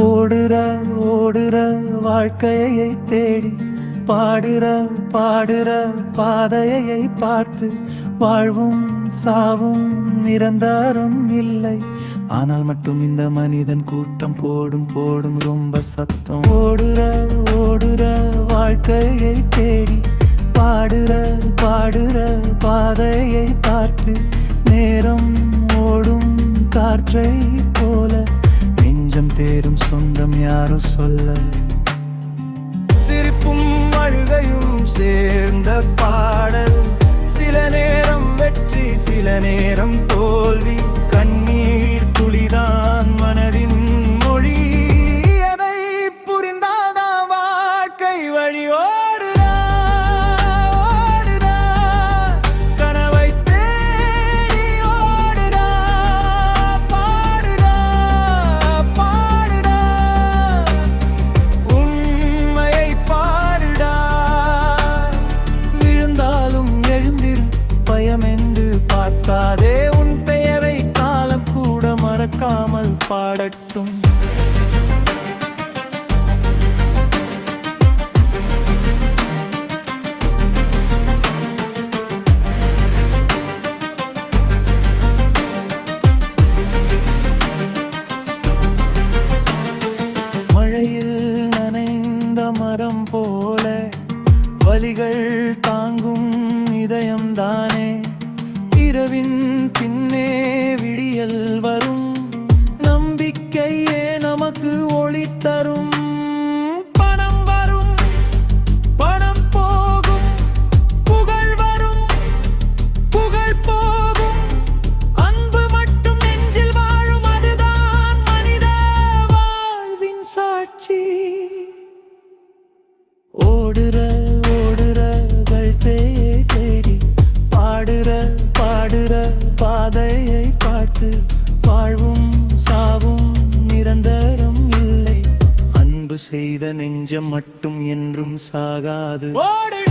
ஓடுற ஓடுற வாழ்க்கையை தேடி பாடுற பாடுற பாதையை பார்த்து வாழ்வும் சாவும் நிரந்தரம் இல்லை. ஆனால் மட்டும் இந்த மனிதன் கூட்டம் போடும் போடும் ரொம்ப சத்தம். ஓடுற ஓடுற வாழ்க்கையை தேடி பாடுற பாடுற பாதையை பார்த்து நேரம் ஓடும் காற்றை போல நெஞ்சம் தேடும் சொந்தம் யாரும் சொல்ல. சிரிப்பும் அழுகையும் சேர்ந்த பாடல், சில நேரம் வெற்றி சில நேரம் தோல்வி, கண்ணீர் துளிதான் மனதின் மொழி. அதை புரிந்தாதான் வாழ்க்கை வழி. ஓடுறா ஓடுறா கனவை தேடி ஓடுறா, பாடுறா பாடுறா உண்மையை பாடுடா. விழுந்தாலும் எழுந்திரு, பயமென்று பார்க்காதே, உன் பெயரை காலம் கூட மறக்காமல் பாடட்டும். மழையில் நனைந்த மரம் போல வலிகள் தாங்கும் இதயம்தானே. இரவின் பின்னே விடியல் வரும், நம்பிக்கையே நமக்கு ஒளி தரும். பணம் வரும் பணம் போகும், புகழ் வரும் புகழ் போகும், அன்பு மட்டும் நெஞ்சில் வாழும், அதுதான் மனித வாழ்வின் சாட்சி. ஓடுற ஓடுற வாழ்க்கையை தேடி பாடுற பாடுற பாதையை பார்த்து வாழ்வும் சாவும் நிரந்தரம் இல்லை. அன்பு செய்த நெஞ்சம் மட்டும் என்றும் சாகாது. ஓடுற